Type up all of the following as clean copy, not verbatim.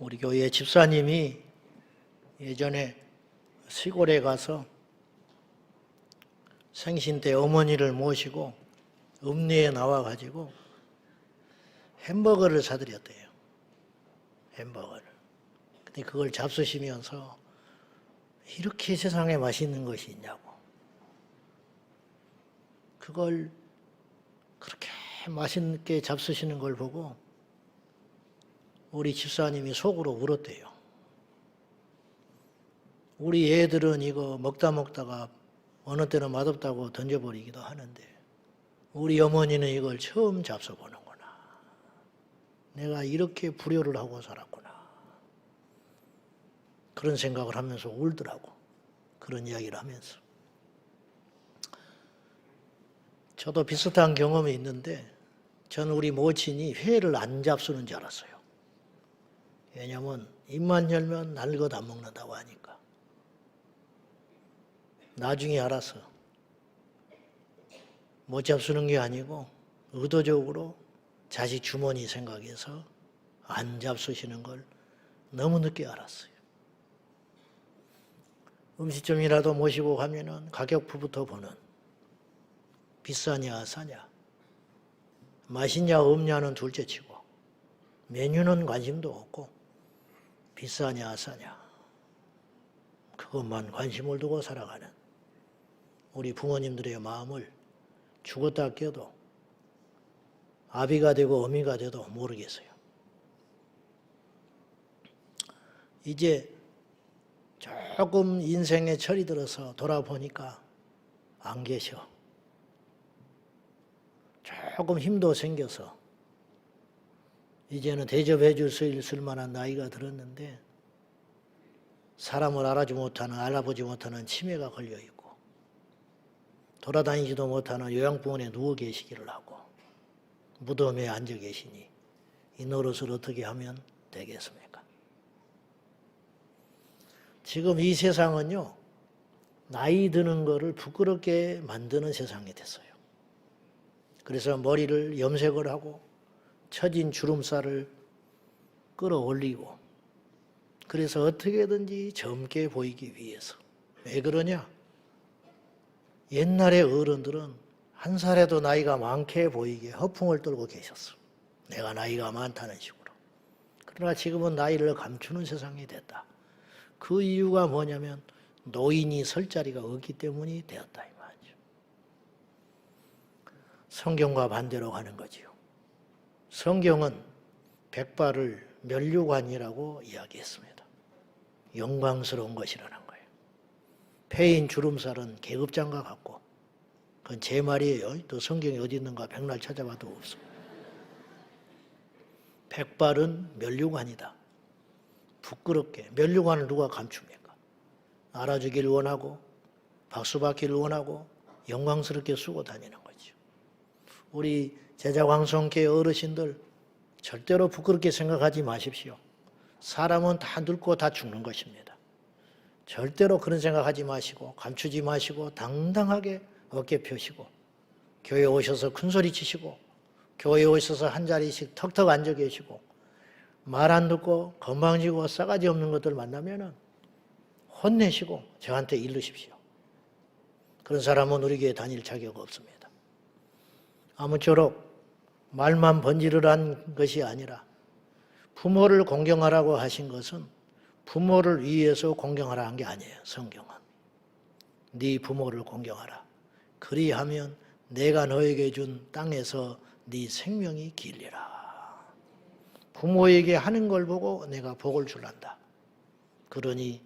우리 교회 집사님이 예전에 시골에 가서 생신 때 어머니를 모시고 읍내에 나와가지고 햄버거를 사드렸대요. 햄버거를. 근데 그걸 잡수시면서 이렇게 세상에 맛있는 것이 있냐고. 그걸 그렇게 맛있게 잡수시는 걸 보고 우리 집사님이 속으로 울었대요. 우리 애들은 이거 먹다가 어느 때는 맛없다고 던져버리기도 하는데 우리 어머니는 이걸 처음 잡숴보는구나. 내가 이렇게 불효를 하고 살았구나. 그런 생각을 하면서 울더라고. 그런 이야기를 하면서. 저도 비슷한 경험이 있는데 저는 우리 모친이 회를 안 잡수는 줄 알았어요. 왜냐하면 입만 열면 날 것 안 먹는다고 하니까. 나중에 알아서 못 잡수는 게 아니고 의도적으로 자식 주머니 생각해서 안 잡수시는 걸 너무 늦게 알았어요. 음식점이라도 모시고 가면은 가격표부터 보는 비싸냐 싸냐 맛있냐 없냐는 둘째치고 메뉴는 관심도 없고 비싸냐 싸냐 그것만 관심을 두고 살아가는 우리 부모님들의 마음을 죽었다 깨도 아비가 되고 어미가 돼도 모르겠어요. 이제 조금 인생의 철이 들어서 돌아보니까 안 계셔. 조금 힘도 생겨서 이제는 대접해 줄 수 있을 만한 나이가 들었는데 사람을 알아보지 못하는 치매가 걸려있고 돌아다니지도 못하는 요양병원에 누워 계시기를 하고 무덤에 앉아 계시니 이 노릇을 어떻게 하면 되겠습니까? 지금 이 세상은요, 나이 드는 거를 부끄럽게 만드는 세상이 됐어요. 그래서 머리를 염색을 하고 처진 주름살을 끌어올리고 그래서 어떻게든지 젊게 보이기 위해서. 왜 그러냐? 옛날의 어른들은 한 살에도 나이가 많게 보이게 허풍을 떨고 계셨어. 내가 나이가 많다는 식으로. 그러나 지금은 나이를 감추는 세상이 됐다. 그 이유가 뭐냐면 노인이 설 자리가 없기 때문이 되었다 이 말이죠. 성경과 반대로 가는 거지요. 성경은 백발을 면류관이라고 이야기했습니다. 영광스러운 것이라는 거예요. 폐인 주름살은 계급장과 같고 그건 제 말이에요. 또 성경이 어디 있는가 백날 찾아봐도 없어. 백발은 면류관이다. 부끄럽게. 면류관을 누가 감춥니까? 알아주기를 원하고 박수받기를 원하고 영광스럽게 쓰고 다니는 거죠. 우리 제자광성교회 어르신들 절대로 부끄럽게 생각하지 마십시오. 사람은 다 늙고 다 죽는 것입니다. 절대로 그런 생각하지 마시고 감추지 마시고 당당하게 어깨 펴시고 교회에 오셔서 큰소리 치시고 교회에 오셔서 한 자리씩 턱턱 앉아 계시고 말 안 듣고 건방지고 싸가지 없는 것들 만나면은 혼내시고 저한테 일르십시오. 그런 사람은 우리 교회에 다닐 자격 없습니다. 아무쪼록 말만 번지르르한 것이 아니라 부모를 공경하라고 하신 것은 부모를 위해서 공경하라 한 게 아니에요. 성경은. 네 부모를 공경하라. 그리하면 내가 너에게 준 땅에서 네 생명이 길리라. 부모에게 하는 걸 보고 내가 복을 줄란다. 그러니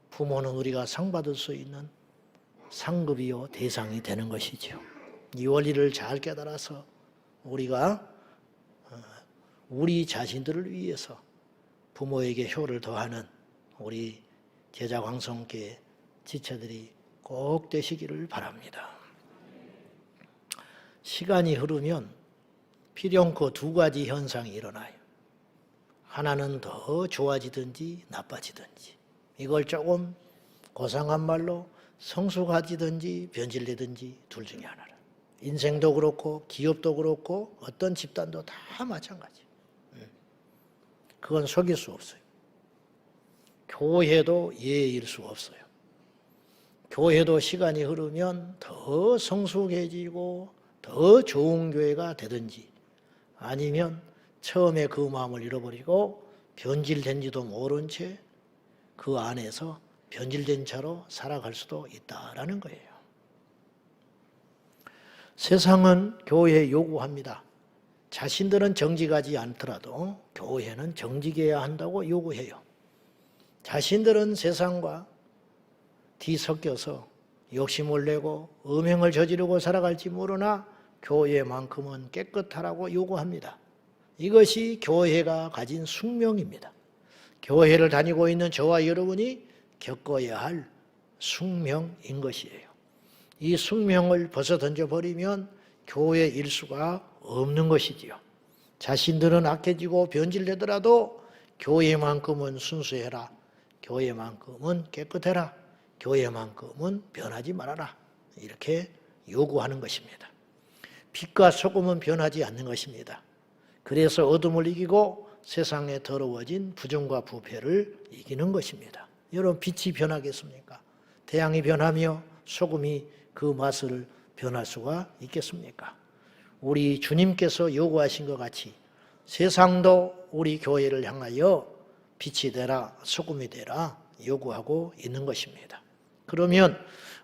부모는 우리가 상 받을 수 있는 상급이요 대상이 되는 것이죠. 이 원리를 잘 깨달아서 우리가 우리 자신들을 위해서 부모에게 효를 더하는 우리 제자광성교회 지체들이 꼭 되시기를 바랍니다. 시간이 흐르면 필연코 두 가지 현상이 일어나요. 하나는 더 좋아지든지 나빠지든지 이걸 조금 고상한 말로 성숙해지든지 변질되든지 둘 중에 하나라. 인생도 그렇고 기업도 그렇고 어떤 집단도 다 마찬가지. 그건 속일 수 없어요. 교회도 예일 수 없어요. 교회도 시간이 흐르면 더 성숙해지고 더 좋은 교회가 되든지 아니면 처음에 그 마음을 잃어버리고 변질된지도 모른 채 그 안에서 변질된 차로 살아갈 수도 있다라는 거예요. 세상은 교회에 요구합니다. 자신들은 정직하지 않더라도 교회는 정직해야 한다고 요구해요. 자신들은 세상과 뒤섞여서 욕심을 내고 음행을 저지르고 살아갈지 모르나 교회만큼은 깨끗하라고 요구합니다. 이것이 교회가 가진 숙명입니다. 교회를 다니고 있는 저와 여러분이 겪어야 할 숙명인 것이에요. 이 숙명을 벗어던져 버리면 교회 일수가 없는 것이지요. 자신들은 악해지고 변질되더라도 교회만큼은 순수해라. 교회만큼은 깨끗해라. 교회만큼은 변하지 말아라. 이렇게 요구하는 것입니다. 빛과 소금은 변하지 않는 것입니다. 그래서 어둠을 이기고 세상에 더러워진 부정과 부패를 이기는 것입니다. 여러분, 빛이 변하겠습니까? 태양이 변하며 소금이 그 맛을 변할 수가 있겠습니까? 우리 주님께서 요구하신 것 같이 세상도 우리 교회를 향하여 빛이 되라, 소금이 되라 요구하고 있는 것입니다. 그러면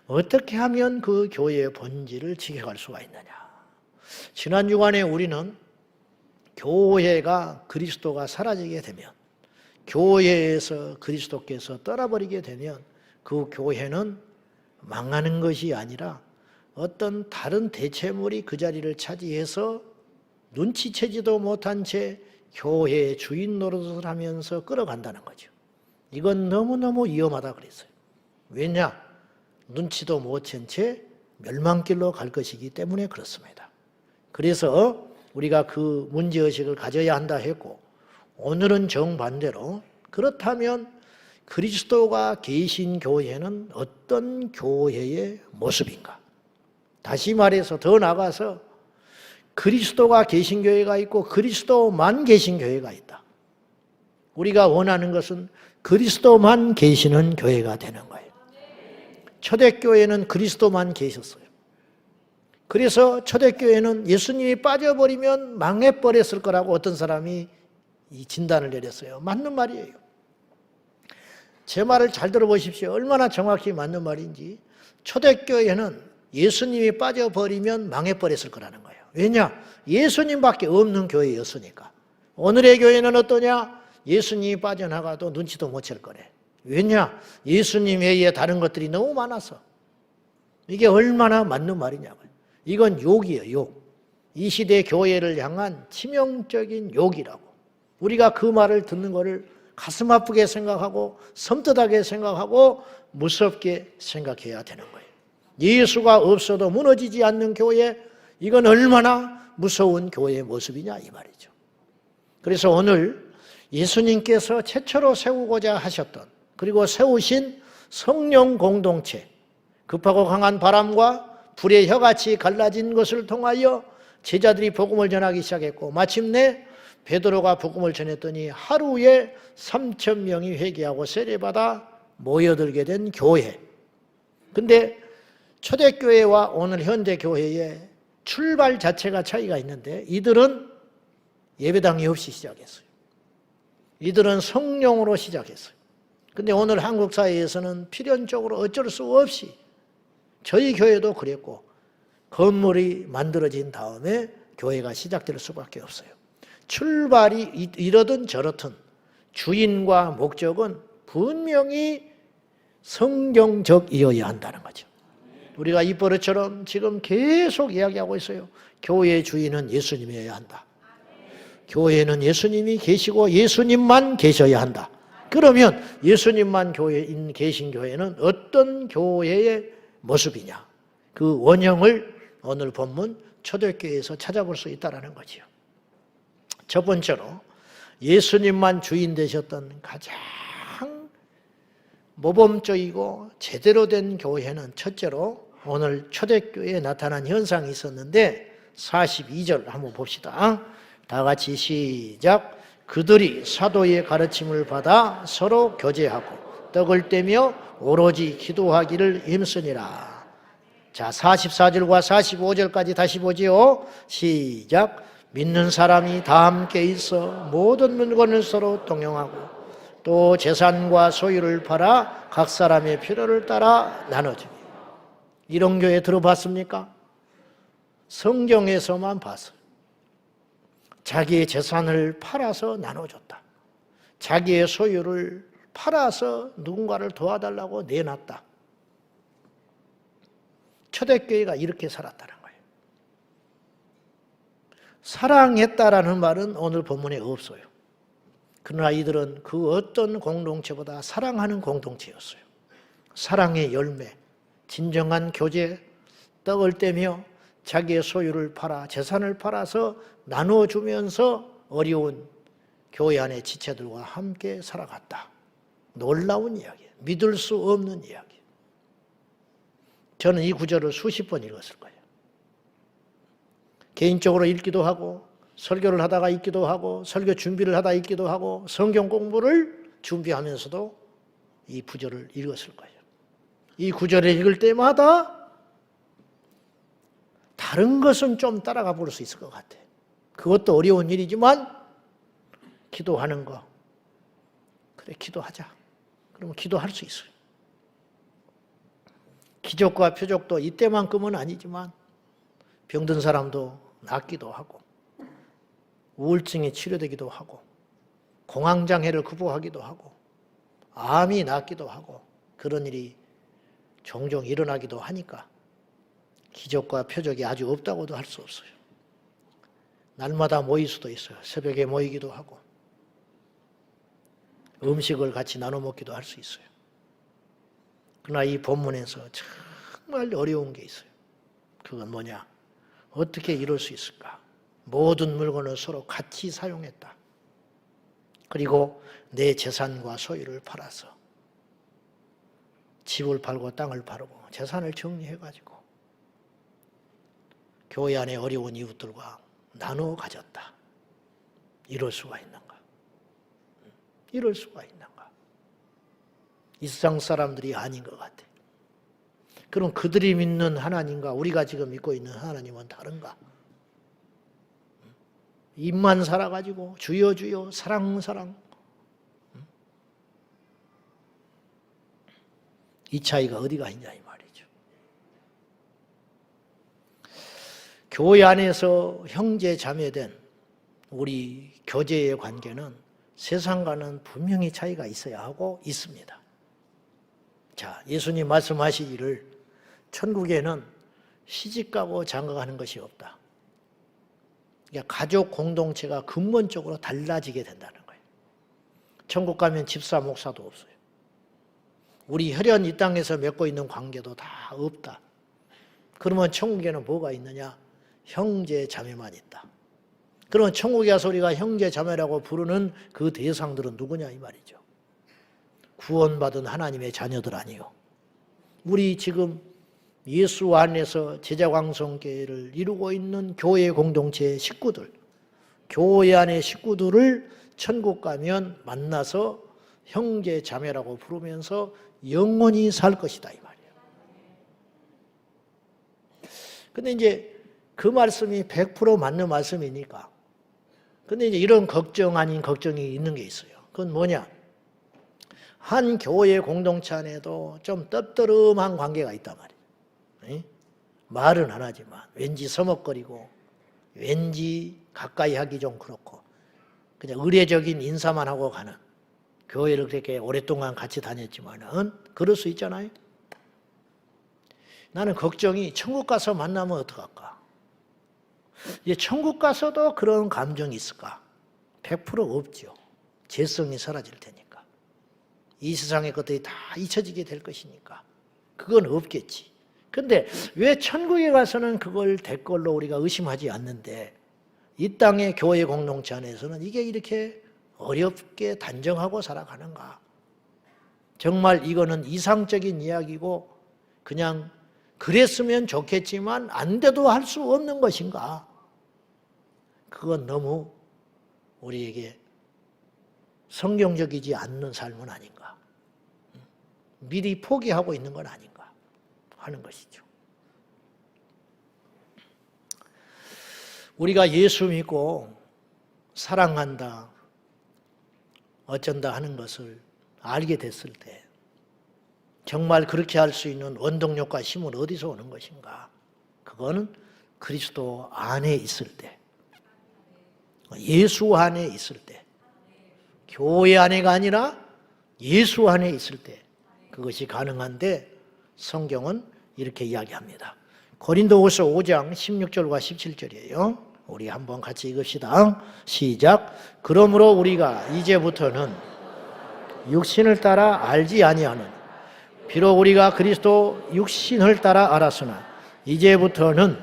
어떻게 하면 그 교회의 본질을 지켜갈 수가 있느냐? 지난 주간에 우리는 교회가 그리스도가 사라지게 되면, 교회에서 그리스도께서 떠나버리게 되면 그 교회는 망하는 것이 아니라 어떤 다른 대체물이 그 자리를 차지해서 눈치채지도 못한 채 교회의 주인 노릇을 하면서 끌어간다는 거죠. 이건 너무너무 위험하다 그랬어요. 왜냐? 눈치도 못 챈 채 멸망길로 갈 것이기 때문에 그렇습니다. 그래서 우리가 그 문제의식을 가져야 한다 했고, 오늘은 정반대로 그렇다면 그리스도가 계신 교회는 어떤 교회의 모습인가? 다시 말해서 더 나아가서 그리스도가 계신 교회가 있고 그리스도만 계신 교회가 있다. 우리가 원하는 것은 그리스도만 계시는 교회가 되는 거예요. 초대교회는 그리스도만 계셨어요. 그래서 초대교회는 예수님이 빠져버리면 망해버렸을 거라고 어떤 사람이 이 진단을 내렸어요. 맞는 말이에요. 제 말을 잘 들어보십시오. 얼마나 정확히 맞는 말인지. 초대교회는 예수님이 빠져버리면 망해버렸을 거라는 거예요. 왜냐? 예수님밖에 없는 교회였으니까. 오늘의 교회는 어떠냐? 예수님이 빠져나가도 눈치도 못 챌 거래. 왜냐? 예수님 외에 다른 것들이 너무 많아서. 이게 얼마나 맞는 말이냐고요. 이건 욕이에요, 욕. 이 시대 교회를 향한 치명적인 욕이라고. 우리가 그 말을 듣는 것을 가슴 아프게 생각하고 섬뜩하게 생각하고 무섭게 생각해야 되는 거예요. 예수가 없어도 무너지지 않는 교회, 이건 얼마나 무서운 교회의 모습이냐 이 말이죠. 그래서 오늘 예수님께서 최초로 세우고자 하셨던, 그리고 세우신 성령 공동체, 급하고 강한 바람과 불의 혀같이 갈라진 것을 통하여 제자들이 복음을 전하기 시작했고, 마침내 베드로가 복음을 전했더니 하루에 3,000명이 회개하고 세례받아 모여들게 된 교회. 근데 초대교회와 오늘 현대교회의 출발 자체가 차이가 있는데, 이들은 예배당이 없이 시작했어요. 이들은 성령으로 시작했어요. 근데 오늘 한국 사회에서는 필연적으로 어쩔 수 없이, 저희 교회도 그랬고, 건물이 만들어진 다음에 교회가 시작될 수밖에 없어요. 출발이 이러든 저렇든 주인과 목적은 분명히 성경적이어야 한다는 거죠. 우리가 이 버릇처럼 지금 계속 이야기하고 있어요. 교회의 주인은 예수님이어야 한다. 교회는 예수님이 계시고 예수님만 계셔야 한다. 그러면 예수님만 계신 교회는 어떤 교회의 모습이냐? 그 원형을 오늘 본문 초대교회에서 찾아볼 수 있다는 거죠. 첫 번째로 예수님만 주인 되셨던 가장 모범적이고 제대로 된 교회는, 첫째로 오늘 초대교회에 나타난 현상이 있었는데 42절 한번 봅시다. 다 같이 시작. 그들이 사도의 가르침을 받아 서로 교제하고 떡을 떼며 오로지 기도하기를 힘쓰니라. 자, 44절과 45절까지 다시 보지요. 시작. 믿는 사람이 다 함께 있어 모든 물건을 서로 동용하고 또 재산과 소유를 팔아 각 사람의 필요를 따라 나눠주니. 이런 교회 들어봤습니까? 성경에서만 봤어요. 자기의 재산을 팔아서 나눠줬다. 자기의 소유를 팔아서 누군가를 도와달라고 내놨다. 초대교회가 이렇게 살았다는 거예요. 사랑했다라는 말은 오늘 본문에 없어요. 그러나 이들은 그 어떤 공동체보다 사랑하는 공동체였어요. 사랑의 열매, 진정한 교제, 떡을 떼며 자기의 소유를 팔아 재산을 팔아서 나눠주면서 어려운 교회 안의 지체들과 함께 살아갔다. 놀라운 이야기예요. 믿을 수 없는 이야기. 저는 이 구절을 수십 번 읽었을 거예요. 개인적으로 읽기도 하고 설교를 하다가 읽기도 하고 설교 준비를 하다 읽기도 하고 성경 공부를 준비하면서도 이 구절을 읽었을 거예요. 이 구절을 읽을 때마다 다른 것은 좀 따라가 볼 수 있을 것 같아. 그것도 어려운 일이지만 기도하는 거. 그래, 기도하자. 그러면 기도할 수 있어요. 기적과 표적도 이때만큼은 아니지만 병든 사람도 낫기도 하고 우울증이 치료되기도 하고 공황장애를 극복하기도 하고 암이 낫기도 하고 그런 일이 종종 일어나기도 하니까 기적과 표적이 아주 없다고도 할 수 없어요. 날마다 모일 수도 있어요. 새벽에 모이기도 하고 음식을 같이 나눠 먹기도 할 수 있어요. 그러나 이 본문에서 정말 어려운 게 있어요. 그건 뭐냐? 어떻게 이룰 수 있을까? 모든 물건을 서로 같이 사용했다. 그리고 내 재산과 소유를 팔아서 집을 팔고 땅을 팔고 재산을 정리해가지고 교회 안에 어려운 이웃들과 나누어 가졌다. 이럴 수가 있는가? 이럴 수가 있는가? 이 세상 사람들이 아닌 것 같아. 그럼 그들이 믿는 하나님과 우리가 지금 믿고 있는 하나님은 다른가? 입만 살아가지고 주여 주여 사랑 사랑 이 차이가 어디가 있냐 이 말이죠. 교회 안에서 형제 자매된 우리 교제의 관계는 세상과는 분명히 차이가 있어야 하고 있습니다. 자, 예수님 말씀하시기를 천국에는 시집가고 장가가는 것이 없다. 그러니까 가족 공동체가 근본적으로 달라지게 된다는 거예요. 천국 가면 집사 목사도 없어요. 우리 혈연 이 땅에서 맺고 있는 관계도 다 없다. 그러면 천국에는 뭐가 있느냐? 형제 자매만 있다. 그러면 천국에 가서 우리가 형제 자매라고 부르는 그 대상들은 누구냐 이 말이죠. 구원받은 하나님의 자녀들 아니요. 우리 지금 예수 안에서 제자광성교회를 이루고 있는 교회 공동체의 식구들, 교회 안의 식구들을 천국 가면 만나서 형제 자매라고 부르면서 영원히 살 것이다 이 말이에요. 근데 이제 그 말씀이 100% 맞는 말씀이니까. 근데 이제 이런 걱정 아닌 걱정이 있는 게 있어요. 그건 뭐냐? 한 교회 공동체 안에도 좀 떡더름한 관계가 있단 말이에요. 말은 안 하지만 왠지 서먹거리고 왠지 가까이 하기 좀 그렇고 그냥 의례적인 인사만 하고 가는 교회를 그렇게 오랫동안 같이 다녔지만은 그럴 수 있잖아요. 나는 걱정이 천국 가서 만나면 어떡할까? 이제 천국 가서도 그런 감정이 있을까? 100% 없죠. 죄성이 사라질 테니까. 이 세상의 것들이 다 잊혀지게 될 것이니까. 그건 없겠지. 근데 왜 천국에 가서는 그걸 대걸로 우리가 의심하지 않는데 이 땅의 교회 공동체 안에서는 이게 이렇게 어렵게 단정하고 살아가는가? 정말 이거는 이상적인 이야기고 그냥 그랬으면 좋겠지만 안 돼도 할 수 없는 것인가? 그건 너무 우리에게 성경적이지 않는 삶은 아닌가. 미리 포기하고 있는 건 아닌가 하는 것이죠. 우리가 예수 믿고 사랑한다, 어쩐다 하는 것을 알게 됐을 때 정말 그렇게 할 수 있는 원동력과 힘은 어디서 오는 것인가? 그거는 그리스도 안에 있을 때, 예수 안에 있을 때, 교회 안에가 아니라 예수 안에 있을 때 그것이 가능한데 성경은 이렇게 이야기합니다. 고린도후서 5장 16절과 17절이에요. 우리 한번 같이 읽읍시다. 시작. 그러므로 우리가 이제부터는 육신을 따라 알지 아니하는, 비록 우리가 그리스도 육신을 따라 알았으나 이제부터는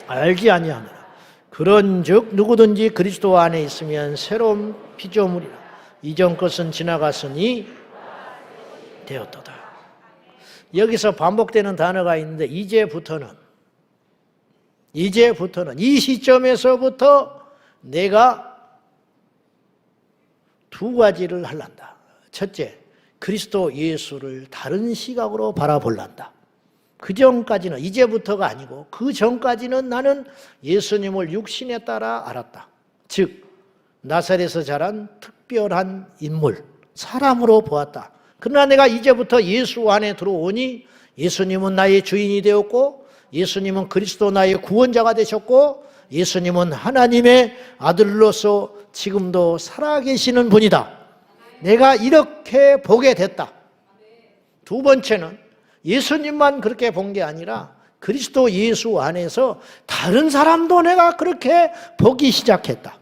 알지 아니하노라. 그런즉 누구든지 그리스도 안에 있으면 새로운 피조물이라. 이전 것은 지나갔으니 되었도다. 여기서 반복되는 단어가 있는데 이제부터는 이 시점에서부터 내가 두 가지를 할란다. 첫째, 그리스도 예수를 다른 시각으로 바라볼란다. 그 전까지는, 이제부터가 아니고 그 전까지는 나는 예수님을 육신에 따라 알았다. 즉 나사렛에서 자란 특별한 인물, 사람으로 보았다. 그러나 내가 이제부터 예수 안에 들어오니 예수님은 나의 주인이 되었고 예수님은 그리스도 나의 구원자가 되셨고 예수님은 하나님의 아들로서 지금도 살아계시는 분이다. 내가 이렇게 보게 됐다. 두 번째는 예수님만 그렇게 본 게 아니라 그리스도 예수 안에서 다른 사람도 내가 그렇게 보기 시작했다.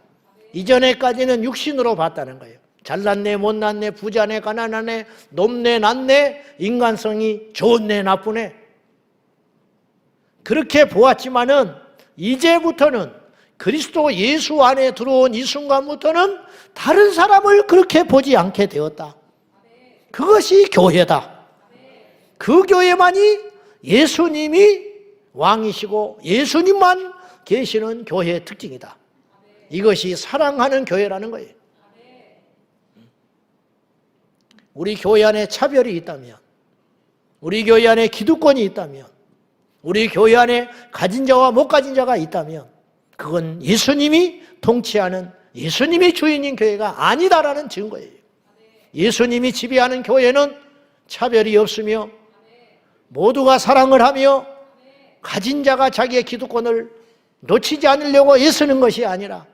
이전에까지는 육신으로 봤다는 거예요. 잘났네, 못났네, 부자네, 가난하네, 높네, 낮네, 인간성이 좋네, 나쁘네. 그렇게 보았지만은 이제부터는 그리스도 예수 안에 들어온 이 순간부터는 다른 사람을 그렇게 보지 않게 되었다. 그것이 교회다. 그 교회만이 예수님이 왕이시고 예수님만 계시는 교회의 특징이다. 이것이 사랑하는 교회라는 거예요. 우리 교회 안에 차별이 있다면, 우리 교회 안에 기득권이 있다면, 우리 교회 안에 가진 자와 못 가진 자가 있다면 그건 예수님이 통치하는, 예수님이 주인인 교회가 아니다라는 증거예요. 예수님이 지배하는 교회는 차별이 없으며 모두가 사랑을 하며 가진 자가 자기의 기득권을 놓치지 않으려고 애쓰는 것이 아니라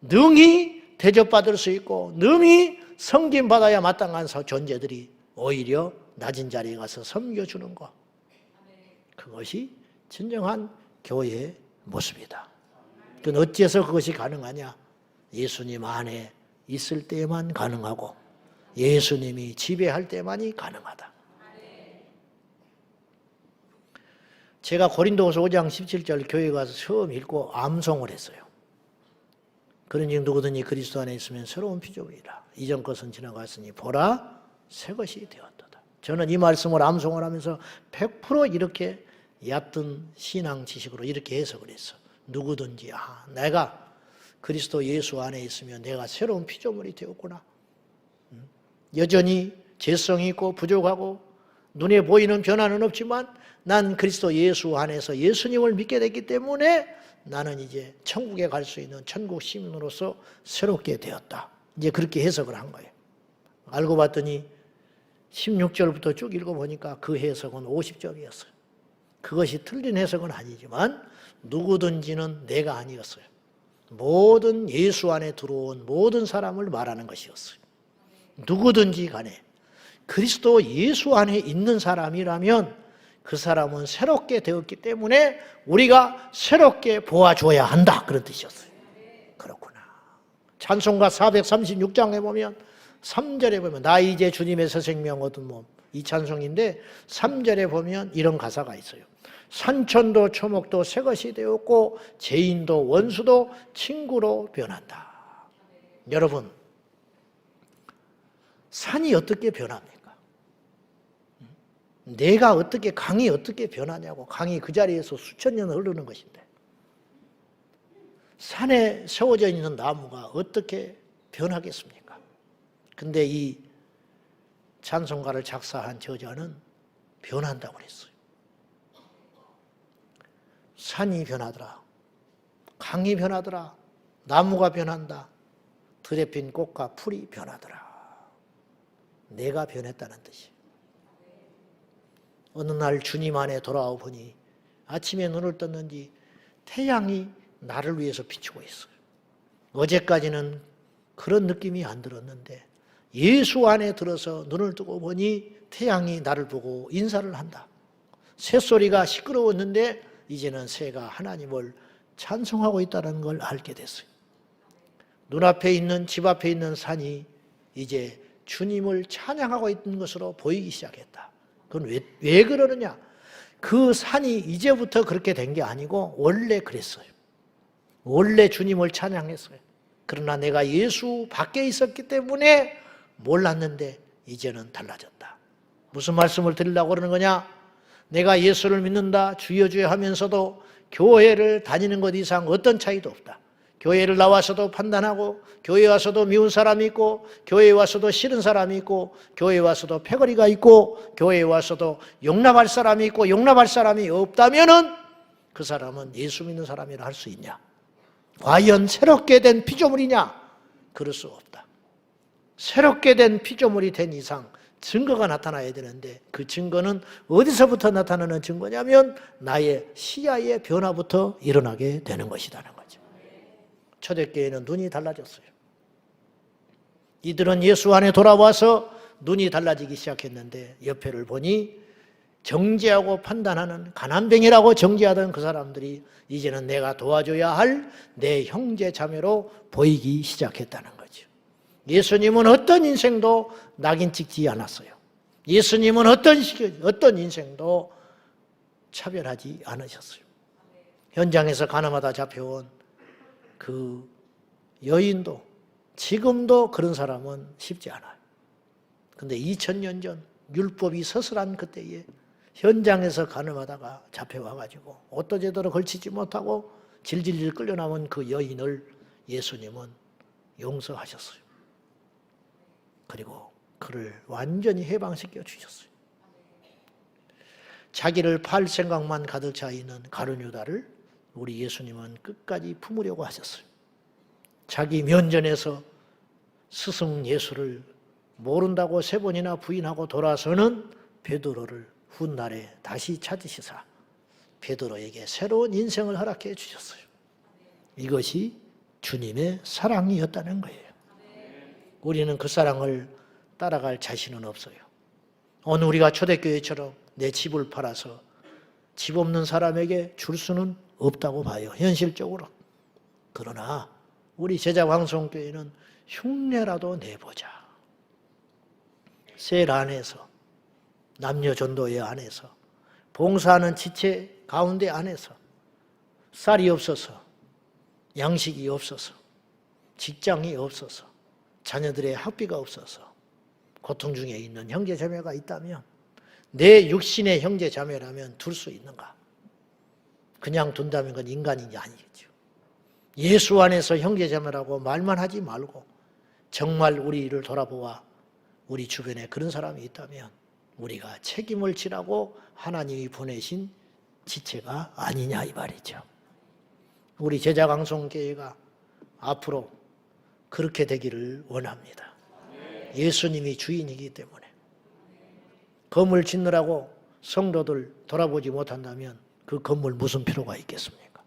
능히 대접받을 수 있고 능히 섬김받아야 마땅한 존재들이 오히려 낮은 자리에 가서 섬겨주는 것, 그것이 진정한 교회의 모습이다. 그건 어째서 그것이 가능하냐? 예수님 안에 있을 때만 가능하고 예수님이 지배할 때만이 가능하다. 제가 고린도후서 5장 17절 교회 가서 처음 읽고 암송을 했어요. 그런즉 누구든지 그리스도 안에 있으면 새로운 피조물이라. 이전 것은 지나갔으니 보라 새 것이 되었도다. 저는 이 말씀을 암송을 하면서 100% 이렇게 얕은 신앙 지식으로 이렇게 해석을 했어. 누구든지 내가 그리스도 예수 안에 있으면 내가 새로운 피조물이 되었구나. 여전히 죄성이 있고 부족하고 눈에 보이는 변화는 없지만 난 그리스도 예수 안에서 예수님을 믿게 됐기 때문에 나는 이제 천국에 갈 수 있는 천국 시민으로서 새롭게 되었다. 이제 그렇게 해석을 한 거예요. 알고 봤더니 16절부터 쭉 읽어보니까 그 해석은 50점이었어요. 그것이 틀린 해석은 아니지만 누구든지는 내가 아니었어요. 모든 예수 안에 들어온 모든 사람을 말하는 것이었어요. 누구든지 간에 그리스도 예수 안에 있는 사람이라면 그 사람은 새롭게 되었기 때문에 우리가 새롭게 보아줘야 한다, 그런 뜻이었어요. 그렇구나. 찬송가 436장에 보면 3절에 보면 나 이제 주님의 새 생명 얻은 몸, 이 찬송인데 3절에 보면 이런 가사가 있어요. 산천도 초목도 새 것이 되었고 죄인도 원수도 친구로 변한다. 여러분, 산이 어떻게 변합니까? 내가 어떻게, 강이 어떻게 변하냐고. 강이 그 자리에서 수천 년 흐르는 것인데 산에 세워져 있는 나무가 어떻게 변하겠습니까? 근데 이 찬송가를 작사한 저자는 변한다고 그랬어요. 산이 변하더라. 강이 변하더라. 나무가 변한다. 들에 핀 꽃과 풀이 변하더라. 내가 변했다는 뜻이에요. 어느 날 주님 안에 돌아와 보니 아침에 눈을 떴는지 태양이 나를 위해서 비추고 있어요. 어제까지는 그런 느낌이 안 들었는데 예수 안에 들어서 눈을 뜨고 보니 태양이 나를 보고 인사를 한다. 새소리가 시끄러웠는데 이제는 새가 하나님을 찬송하고 있다는 걸 알게 됐어요. 눈앞에 있는 집 앞에 있는 산이 이제 주님을 찬양하고 있는 것으로 보이기 시작했다. 그건 왜 그러느냐? 그 산이 이제부터 그렇게 된 게 아니고 원래 그랬어요. 원래 주님을 찬양했어요. 그러나 내가 예수 밖에 있었기 때문에 몰랐는데 이제는 달라졌다. 무슨 말씀을 드리려고 그러는 거냐? 내가 예수를 믿는다, 주여 주여 하면서도 교회를 다니는 것 이상 어떤 차이도 없다. 교회를 나와서도 판단하고, 교회에 와서도 미운 사람이 있고, 교회에 와서도 싫은 사람이 있고, 교회에 와서도 패거리가 있고, 교회에 와서도 용납할 사람이 있고, 용납할 사람이 없다면은 그 사람은 예수 믿는 사람이라 할 수 있냐? 과연 새롭게 된 피조물이냐? 그럴 수 없다. 새롭게 된 피조물이 된 이상 증거가 나타나야 되는데 그 증거는 어디서부터 나타나는 증거냐면 나의 시야의 변화부터 일어나게 되는 것이라는 거죠. 초대교회는 눈이 달라졌어요. 이들은 예수 안에 돌아와서 눈이 달라지기 시작했는데 옆에를 보니 정죄하고 판단하는 가난뱅이라고 정죄하던 그 사람들이 이제는 내가 도와줘야 할 내 형제 자매로 보이기 시작했다는 거죠. 예수님은 어떤 인생도 낙인 찍지 않았어요. 예수님은 어떤 인생도 차별하지 않으셨어요. 현장에서 가늠하다 잡혀온 그 여인도 지금도 그런 사람은 쉽지 않아요. 근데 2000년 전 율법이 서슬한 그때에 현장에서 가늠하다가 잡혀와가지고 옷도 제대로 걸치지 못하고 질질질 끌려나온 그 여인을 예수님은 용서하셨어요. 그리고 그를 완전히 해방시켜 주셨어요. 자기를 팔 생각만 가득 차 있는 가룟 유다를 우리 예수님은 끝까지 품으려고 하셨어요. 자기 면전에서 스승 예수를 모른다고 3번이나 부인하고 돌아서는 베드로를 훗날에 다시 찾으시사 베드로에게 새로운 인생을 허락해 주셨어요. 이것이 주님의 사랑이었다는 거예요. 우리는 그 사랑을 따라갈 자신은 없어요. 오늘 우리가 초대교회처럼 내 집을 팔아서 집 없는 사람에게 줄 수는 없다고 봐요. 현실적으로. 그러나 우리 제자광성교회는 흉내라도 내보자. 셀 안에서, 남녀 전도회 안에서, 봉사하는 지체 가운데 안에서 쌀이 없어서, 양식이 없어서, 직장이 없어서, 자녀들의 학비가 없어서 고통 중에 있는 형제 자매가 있다면 내 육신의 형제 자매라면 둘 수 있는가? 그냥 둔다면 그건 인간인지 아니겠죠. 예수 안에서 형제 자매라고 말만 하지 말고 정말 우리를 돌아보아 우리 주변에 그런 사람이 있다면 우리가 책임을 지라고 하나님이 보내신 지체가 아니냐 이 말이죠. 우리 제자강성교회가 앞으로 그렇게 되기를 원합니다. 예수님이 주인이기 때문에 건물 짓느라고 성도들 돌아보지 못한다면 그 건물 무슨 필요가 있겠습니까?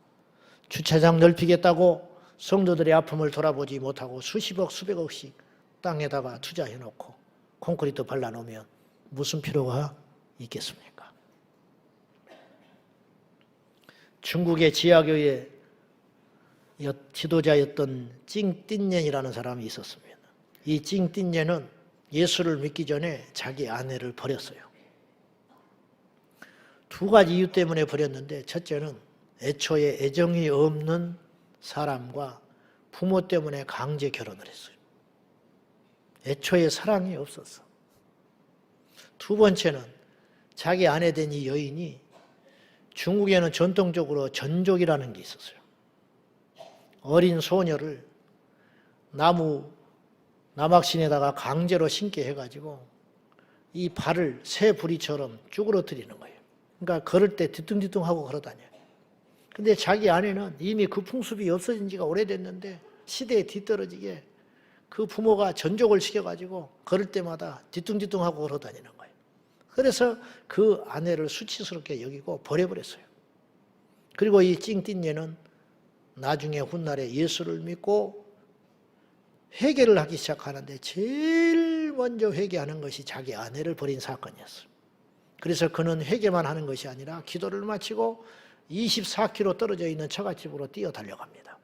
주차장 넓히겠다고 성도들의 아픔을 돌아보지 못하고 수십억 수백억씩 땅에다가 투자해놓고 콘크리트 발라놓으면 무슨 필요가 있겠습니까? 중국의 지하교회 지도자였던 찡띵년이라는 사람이 있었습니다. 이 찡띵년은 예수를 믿기 전에 자기 아내를 버렸어요. 2가지 이유 때문에 버렸는데 첫째는 애초에 애정이 없는 사람과 부모 때문에 강제 결혼을 했어요. 애초에 사랑이 없었어. 2번째는 자기 아내 된 이 여인이 중국에는 전통적으로 전족이라는 게 있었어요. 어린 소녀를 나무 나막신에다가 강제로 신게 해가지고 이 발을 새 부리처럼 쭈그러뜨리는 거예요. 그러니까 걸을 때 뒤뚱뒤뚱하고 걸어다녀요. 근데 자기 아내는 이미 그 풍습이 없어진 지가 오래됐는데 시대에 뒤떨어지게 그 부모가 전족을 시켜가지고 걸을 때마다 뒤뚱뒤뚱하고 걸어다니는 거예요. 그래서 그 아내를 수치스럽게 여기고 버려버렸어요. 그리고 이 찡띵녀는 나중에 훗날에 예수를 믿고 회개를 하기 시작하는데 제일 먼저 회개하는 것이 자기 아내를 버린 사건이었어요. 그래서 그는 회개만 하는 것이 아니라 기도를 마치고 24km 떨어져 있는 처갓집으로 뛰어 달려갑니다.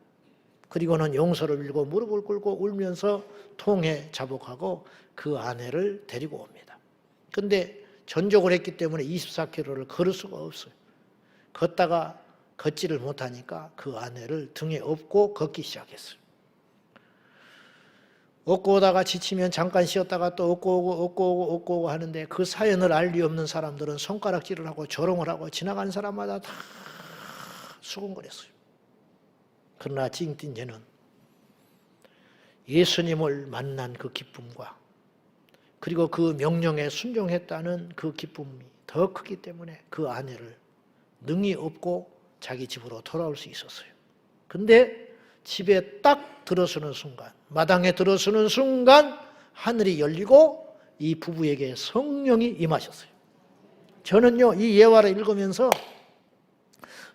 그리고는 용서를 빌고 무릎을 꿇고 울면서 통회 자복하고 그 아내를 데리고 옵니다. 그런데 전족을 했기 때문에 24km를 걸을 수가 없어요. 걷다가 걷지를 못하니까 그 아내를 등에 업고 걷기 시작했어요. 업고 오다가 지치면 잠깐 쉬었다가 또 업고 오고 하는데 그 사연을 알 리 없는 사람들은 손가락질을 하고 조롱을 하고 지나가는 사람마다 다 수군거렸어요. 그러나 찡띵녀는 예수님을 만난 그 기쁨과 그리고 그 명령에 순종했다는 그 기쁨이 더 크기 때문에 그 아내를 능히 업고 자기 집으로 돌아올 수 있었어요. 근데 집에 딱 들어서는 순간, 마당에 들어서는 순간 하늘이 열리고 이 부부에게 성령이 임하셨어요. 저는요, 이 예화를 읽으면서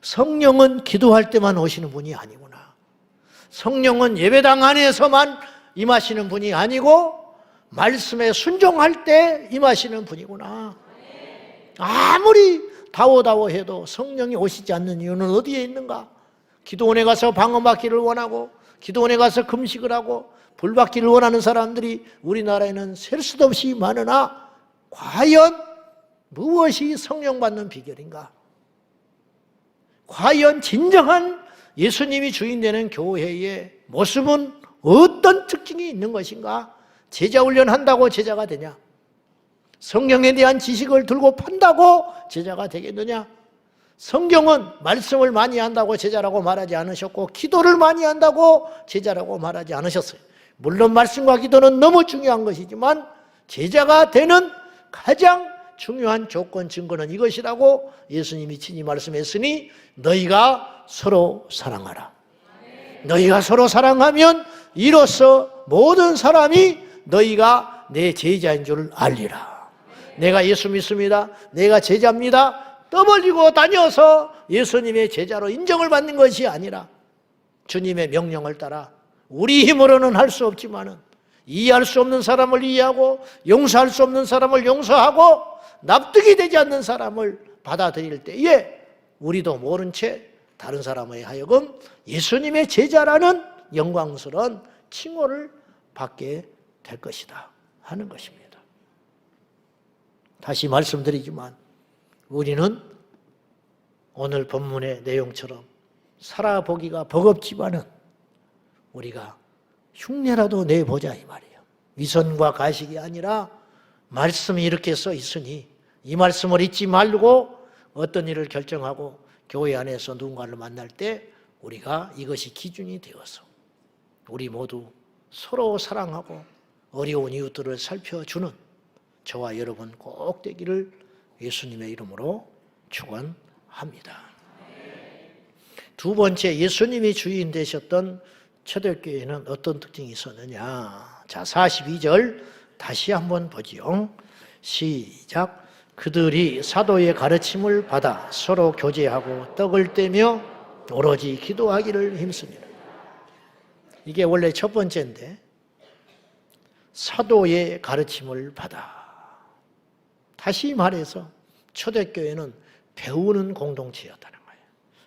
성령은 기도할 때만 오시는 분이 아니구나. 성령은 예배당 안에서만 임하시는 분이 아니고 말씀에 순종할 때 임하시는 분이구나. 아무리 다워다워 해도 성령이 오시지 않는 이유는 어디에 있는가? 기도원에 가서 방언받기를 원하고 기도원에 가서 금식을 하고 불받기를 원하는 사람들이 우리나라에는 셀 수도 없이 많으나 과연 무엇이 성령 받는 비결인가? 과연 진정한 예수님이 주인 되는 교회의 모습은 어떤 특징이 있는 것인가? 제자 훈련한다고 제자가 되냐? 성경에 대한 지식을 들고 판다고 제자가 되겠느냐? 성경은 말씀을 많이 한다고 제자라고 말하지 않으셨고 기도를 많이 한다고 제자라고 말하지 않으셨어요. 물론 말씀과 기도는 너무 중요한 것이지만 제자가 되는 가장 중요한 조건 증거는 이것이라고 예수님이 친히 말씀했으니 너희가 서로 사랑하라. 너희가 서로 사랑하면 이로써 모든 사람이 너희가 내 제자인 줄 알리라. 내가 예수 믿습니다. 내가 제자입니다. 떠벌리고 다녀서 예수님의 제자로 인정을 받는 것이 아니라 주님의 명령을 따라 우리 힘으로는 할 수 없지만은 이해할 수 없는 사람을 이해하고 용서할 수 없는 사람을 용서하고 납득이 되지 않는 사람을 받아들일 때에 우리도 모른 채 다른 사람에 하여금 예수님의 제자라는 영광스러운 칭호를 받게 될 것이다 하는 것입니다. 다시 말씀드리지만 우리는 오늘 본문의 내용처럼 살아보기가 버겁지만은 우리가 흉내라도 내보자 이 말이에요. 위선과 가식이 아니라 말씀이 이렇게 써 있으니 이 말씀을 잊지 말고 어떤 일을 결정하고 교회 안에서 누군가를 만날 때 우리가 이것이 기준이 되어서 우리 모두 서로 사랑하고 어려운 이웃들을 살펴주는 저와 여러분 꼭 되기를 예수님의 이름으로 축원합니다. 두 번째, 예수님이 주인 되셨던 초대교회는 어떤 특징이 있었느냐? 자, 42절 다시 한번 보지요. 시작. 그들이 사도의 가르침을 받아 서로 교제하고 떡을 떼며 오로지 기도하기를 힘씁니다. 이게 원래 첫 번째인데 사도의 가르침을 받아. 다시 말해서 초대교회는 배우는 공동체였다는 거예요.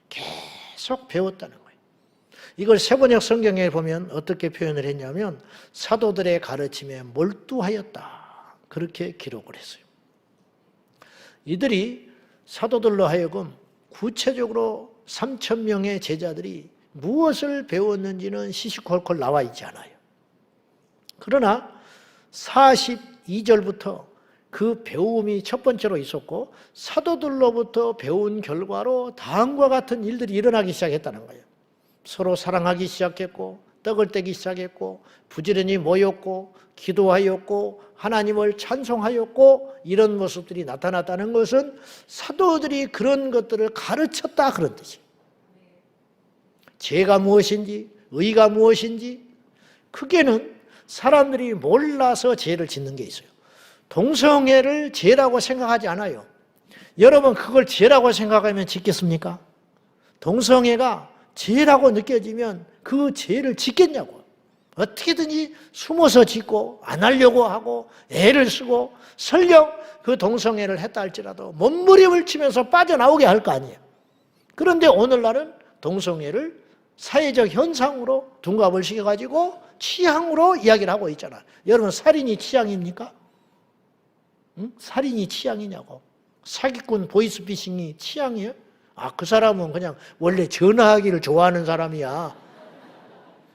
계속 배웠다는 거예요. 이걸 세번역 성경에 보면 어떻게 표현을 했냐면 사도들의 가르침에 몰두하였다. 그렇게 기록을 했어요. 이들이 사도들로 하여금 구체적으로 3,000명의 제자들이 무엇을 배웠는지는 시시콜콜 나와 있지 않아요. 그러나 42절부터 그 배움이 첫 번째로 있었고 사도들로부터 배운 결과로 다음과 같은 일들이 일어나기 시작했다는 거예요. 서로 사랑하기 시작했고 떡을 떼기 시작했고 부지런히 모였고 기도하였고 하나님을 찬송하였고 이런 모습들이 나타났다는 것은 사도들이 그런 것들을 가르쳤다 그런 뜻이에요. 죄가 무엇인지 의가 무엇인지 크게는 사람들이 몰라서 죄를 짓는 게 있어요. 동성애를 죄라고 생각하지 않아요. 여러분 그걸 죄라고 생각하면 짓겠습니까? 동성애가 죄라고 느껴지면 그 죄를 짓겠냐고. 어떻게든지 숨어서 짓고 안 하려고 하고 애를 쓰고 설령 그 동성애를 했다 할지라도 몸부림을 치면서 빠져나오게 할 거 아니에요. 그런데 오늘날은 동성애를 사회적 현상으로 둔갑을 시켜가지고 취향으로 이야기를 하고 있잖아요. 여러분 살인이 취향입니까? 응? 살인이 취향이냐고. 사기꾼 보이스피싱이 취향이에요? 그 사람은 그냥 원래 전화하기를 좋아하는 사람이야.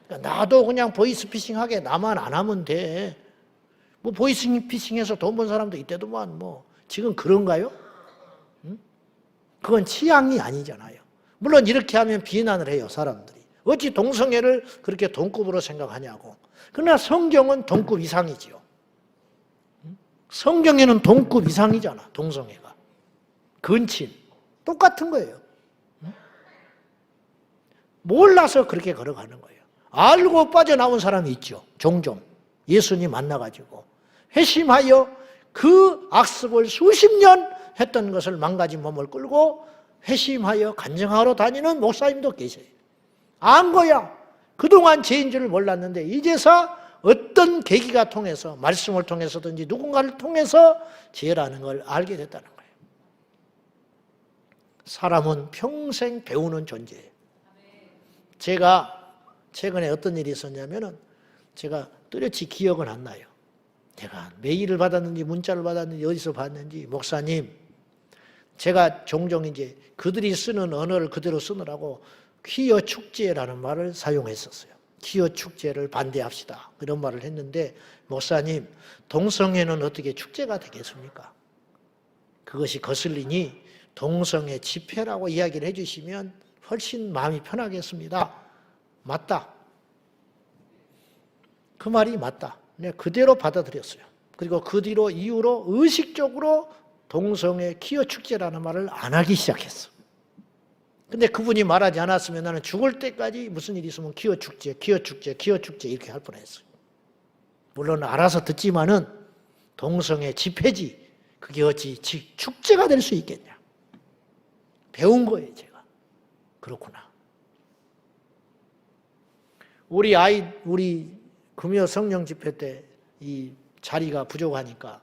그러니까 나도 그냥 보이스피싱하게 나만 안 하면 돼. 뭐 보이스피싱해서 돈 번 사람도 있대도만 뭐 지금 그런가요? 응? 그건 취향이 아니잖아요. 물론 이렇게 하면 비난을 해요 사람들이. 어찌 동성애를 그렇게 동급으로 생각하냐고. 그러나 성경은 동급 이상이지요. 성경에는 동급 이상이잖아 동성애가. 근친 똑같은 거예요. 몰라서 그렇게 걸어가는 거예요. 알고 빠져나온 사람이 있죠. 종종 예수님 만나가지고 회심하여 그 악습을 수십 년 했던 것을 망가진 몸을 끌고 회심하여 간증하러 다니는 목사님도 계세요. 안 거야. 그동안 죄인 줄 몰랐는데 이제서 어떤 계기가 통해서 말씀을 통해서든지 누군가를 통해서 죄라는 걸 알게 됐다는 거예요. 사람은 평생 배우는 존재예요. 제가 최근에 어떤 일이 있었냐면은 제가 뚜렷이 기억은 안 나요. 내가 메일을 받았는지 문자를 받았는지 어디서 받았는지 목사님 제가 종종 이제 그들이 쓰는 언어를 그대로 쓰느라고 퀴어 축제라는 말을 사용했었어요. 퀴어 축제를 반대합시다. 이런 말을 했는데 목사님 동성애는 어떻게 축제가 되겠습니까? 그것이 거슬리니 동성애 집회라고 이야기를 해주시면 훨씬 마음이 편하겠습니다. 맞다. 그 말이 맞다. 내가 그대로 받아들였어요. 그리고 그 뒤로 이후로 의식적으로 동성애 퀴어 축제라는 말을 안 하기 시작했어. 근데 그분이 말하지 않았으면 나는 죽을 때까지 무슨 일이 있으면 퀴어 축제, 퀴어 축제, 퀴어 축제 이렇게 할 뻔했어요. 물론 알아서 듣지만은 동성애 집회지 그게 어찌 축제가 될 수 있겠냐. 배운 거예요 제가. 그렇구나. 우리 금요 성령 집회 때 이 자리가 부족하니까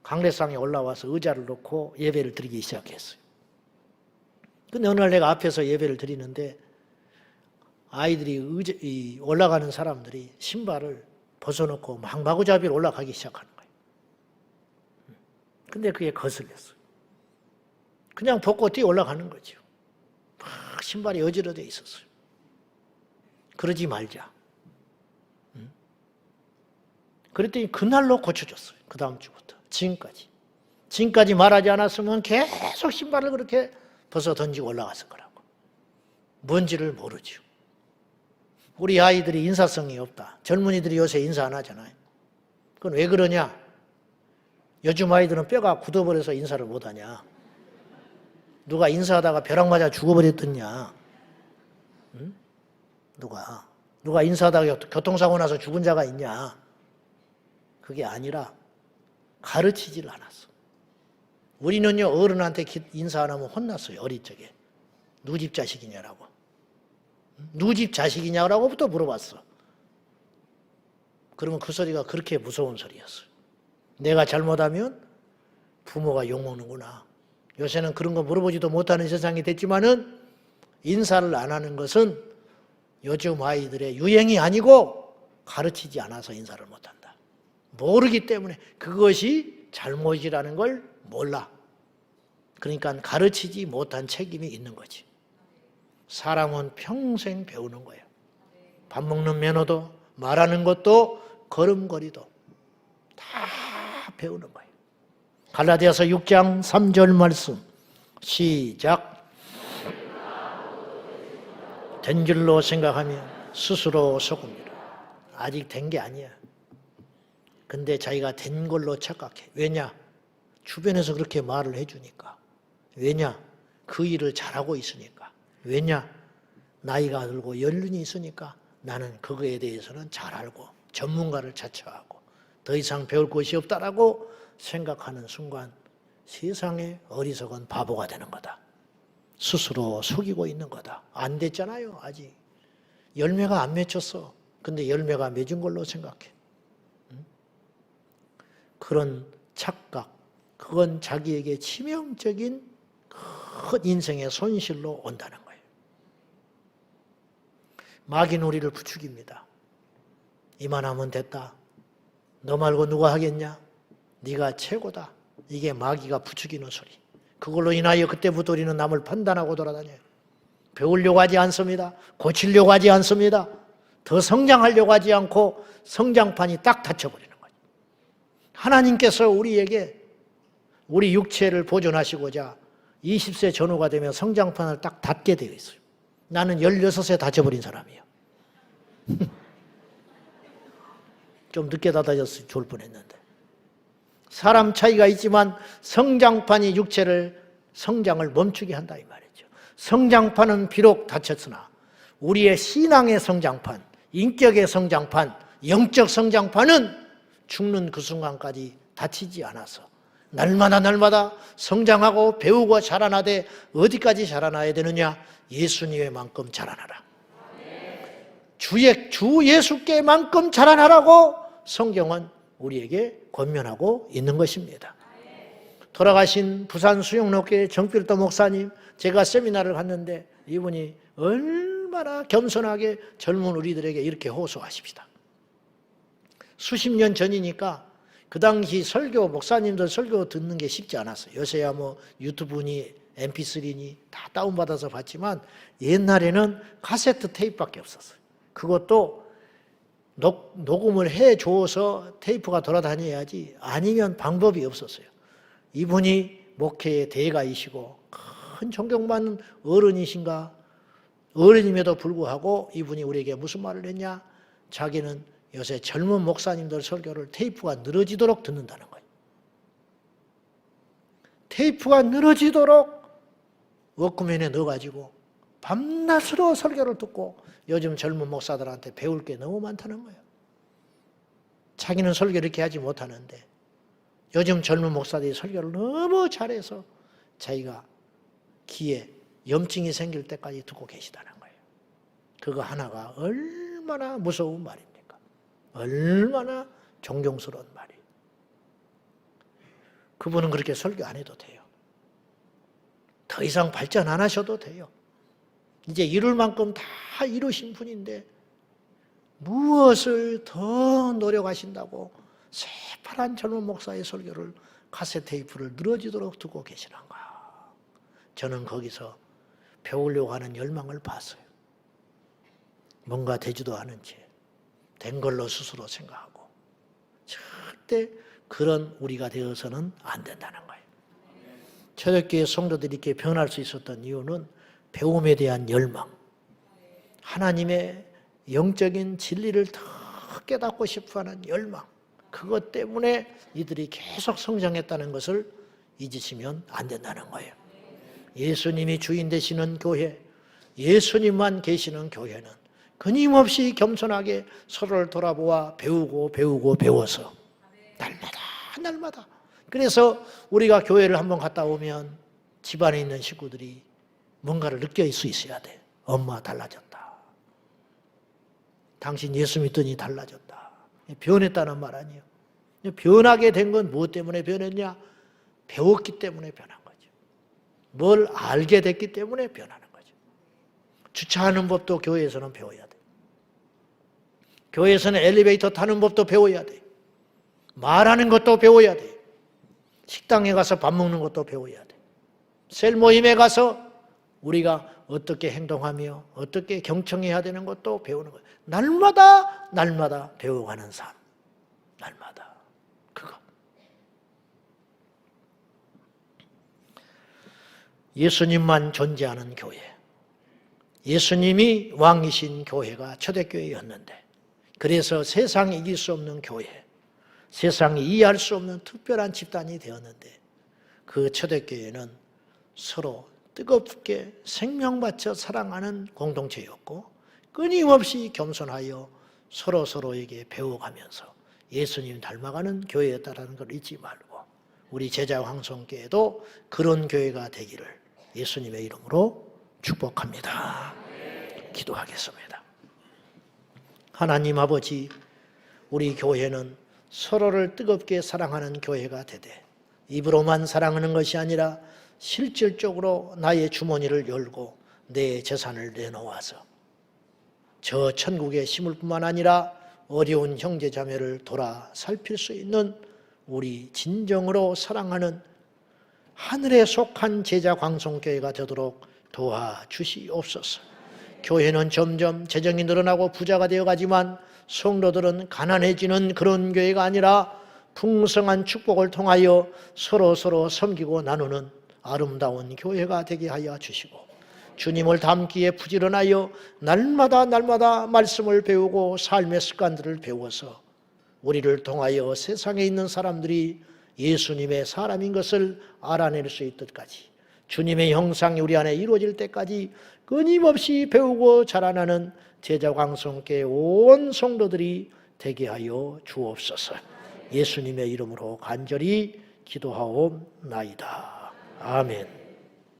강례상에 올라와서 의자를 놓고 예배를 드리기 시작했어요. 근데 어느 날 내가 앞에서 예배를 드리는데 아이들이 올라가는 사람들이 신발을 벗어놓고 막 마구잡이로 올라가기 시작하는 거예요. 근데 그게 거슬렸어요. 그냥 벗고 뛰어 올라가는 거죠. 막 신발이 어지러져 있었어요. 그러지 말자. 그랬더니 그날로 고쳐졌어요. 그 다음 주부터 지금까지 말하지 않았으면 계속 신발을 그렇게 벗어 던지고 올라갔을 거라고. 뭔지를 모르죠. 우리 아이들이 인사성이 없다. 젊은이들이 요새 인사 안 하잖아요. 그건 왜 그러냐? 요즘 아이들은 뼈가 굳어버려서 인사를 못 하냐? 누가 인사하다가 벼락 맞아 죽어버렸더냐? 응? 누가 인사하다가 교통사고 나서 죽은 자가 있냐? 그게 아니라 가르치지를 않았어. 우리는요 어른한테 인사 안 하면 혼났어요. 어릴 적에. 누집 자식이냐라고. 누집 자식이냐라고부터 물어봤어. 그러면 그 소리가 그렇게 무서운 소리였어요. 내가 잘못하면 부모가 욕먹는구나. 요새는 그런 거 물어보지도 못하는 세상이 됐지만은 인사를 안 하는 것은 요즘 아이들의 유행이 아니고 가르치지 않아서 인사를 못한다. 모르기 때문에 그것이 잘못이라는 걸 몰라. 그러니까 가르치지 못한 책임이 있는 거지. 사람은 평생 배우는 거예요. 밥 먹는 매너도 말하는 것도 걸음걸이도 다 배우는 거예요. 갈라디아서 6장 3절 말씀 시작. 된 줄로 생각하면 스스로 속습니다. 아직 된 게 아니야. 근데 자기가 된 걸로 착각해. 왜냐? 주변에서 그렇게 말을 해주니까. 왜냐? 그 일을 잘하고 있으니까. 왜냐? 나이가 들고 연륜이 있으니까 나는 그거에 대해서는 잘 알고 전문가를 자처하고 더 이상 배울 것이 없다라고 생각하는 순간 세상에 어리석은 바보가 되는 거다. 스스로 속이고 있는 거다. 안 됐잖아요, 아직. 열매가 안 맺혔어. 근데 열매가 맺은 걸로 생각해. 그런 착각, 그건 자기에게 치명적인 큰 인생의 손실로 온다는 거예요. 마귀는 우리를 부추깁니다. 이만하면 됐다. 너 말고 누가 하겠냐? 네가 최고다. 이게 마귀가 부추기는 소리. 그걸로 인하여 그때부터 우리는 남을 판단하고 돌아다녀요. 배우려고 하지 않습니다. 고치려고 하지 않습니다. 더 성장하려고 하지 않고 성장판이 딱 닫혀버리는 거예요. 하나님께서 우리에게 우리 육체를 보존하시고자 20세 전후가 되면 성장판을 딱 닫게 되어 있어요. 나는 16세 닫혀버린 사람이에요. 좀 늦게 닫아졌으면 좋을 뻔했는데. 사람 차이가 있지만 성장판이 육체를 성장을 멈추게 한다 이 말이죠. 성장판은 비록 닫혔으나 우리의 신앙의 성장판, 인격의 성장판, 영적 성장판은 죽는 그 순간까지 닫히지 않아서 날마다 성장하고 배우고 자라나되 어디까지 자라나야 되느냐? 예수님만큼 자라나라. 주 예수께만큼 자라나라고 성경은 우리에게 권면하고 있는 것입니다. 돌아가신 부산 수영로교회 정필도 목사님, 제가 세미나를 갔는데 이분이 얼마나 겸손하게 젊은 우리들에게 이렇게 호소하십니다. 수십 년 전이니까 그 당시 설교, 목사님들 설교 듣는 게 쉽지 않았어요. 요새야 뭐 유튜브니 mp3니 다 다운받아서 봤지만 옛날에는 카세트 테이프밖에 없었어요. 그것도 녹음을 해줘서 테이프가 돌아다녀야지 아니면 방법이 없었어요. 이분이 목회의 대가이시고 큰 존경받는 어른이신가? 어른임에도 불구하고 이분이 우리에게 무슨 말을 했냐? 자기는 요새 젊은 목사님들 설교를 테이프가 늘어지도록 듣는다는 거예요. 테이프가 늘어지도록 워크맨에 넣어가지고 밤낮으로 설교를 듣고 요즘 젊은 목사들한테 배울 게 너무 많다는 거예요. 자기는 설교 이렇게 하지 못하는데 요즘 젊은 목사들이 설교를 너무 잘해서 자기가 귀에 염증이 생길 때까지 듣고 계시다는 거예요. 그거 하나가 얼마나 무서운 말입니까? 얼마나 존경스러운 말이에요. 그분은 그렇게 설교 안 해도 돼요. 더 이상 발전 안 하셔도 돼요. 이제 이룰 만큼 다 이루신 분인데 무엇을 더 노력하신다고 새파란 젊은 목사의 설교를 카세트 테이프를 늘어지도록 듣고 계시는가? 저는 거기서 배우려고 하는 열망을 봤어요. 뭔가 되지도 않은 채 된 걸로 스스로 생각하고 절대 그런 우리가 되어서는 안 된다는 거예요. 초대교회 성도들이 이렇게 변할 수 있었던 이유는 배움에 대한 열망, 하나님의 영적인 진리를 더 깨닫고 싶어하는 열망, 그것 때문에 이들이 계속 성장했다는 것을 잊으시면 안 된다는 거예요. 예수님이 주인 되시는 교회, 예수님만 계시는 교회는 끊임없이 겸손하게 서로를 돌아보아 배우고 배워서 날마다. 그래서 우리가 교회를 한번 갔다 오면 집안에 있는 식구들이 뭔가를 느낄 수 있어야 돼. 엄마 달라졌다. 당신 예수 믿더니 달라졌다. 변했다는 말 아니에요. 변하게 된 건 무엇 때문에 변했냐? 배웠기 때문에 변한 거죠. 뭘 알게 됐기 때문에 변하는 거죠. 주차하는 법도 교회에서는 배워야 돼. 교회에서는 엘리베이터 타는 법도 배워야 돼. 말하는 것도 배워야 돼. 식당에 가서 밥 먹는 것도 배워야 돼. 셀 모임에 가서 우리가 어떻게 행동하며 어떻게 경청해야 되는 것도 배우는 거예요. 날마다 배워가는 삶. 날마다. 그거. 예수님만 존재하는 교회. 예수님이 왕이신 교회가 초대교회였는데 그래서 세상이 이길 수 없는 교회, 세상이 이해할 수 없는 특별한 집단이 되었는데 그 초대교회는 서로 뜨겁게 생명 바쳐 사랑하는 공동체였고 끊임없이 겸손하여 서로에게 배워가면서 예수님 닮아가는 교회였다는 걸 잊지 말고 우리 제자 황성교회도 그런 교회가 되기를 예수님의 이름으로 축복합니다. 기도하겠습니다. 하나님 아버지, 우리 교회는 서로를 뜨겁게 사랑하는 교회가 되되 입으로만 사랑하는 것이 아니라 실질적으로 나의 주머니를 열고 내 재산을 내놓아서 저 천국에 심을 뿐만 아니라 어려운 형제자매를 돌아 살필 수 있는 우리 진정으로 사랑하는 하늘에 속한 제자 광성교회가 되도록 도와주시옵소서. 교회는 점점 재정이 늘어나고 부자가 되어가지만 성도들은 가난해지는 그런 교회가 아니라 풍성한 축복을 통하여 서로 섬기고 나누는 아름다운 교회가 되게 하여 주시고 주님을 닮기에 부지런하여 날마다 말씀을 배우고 삶의 습관들을 배워서 우리를 통하여 세상에 있는 사람들이 예수님의 사람인 것을 알아낼 수 있듯까지 주님의 형상이 우리 안에 이루어질 때까지 끊임없이 배우고 자라나는 제자광성교회 온 성도들이 되게 하여 주옵소서. 예수님의 이름으로 간절히 기도하옵나이다. 아멘.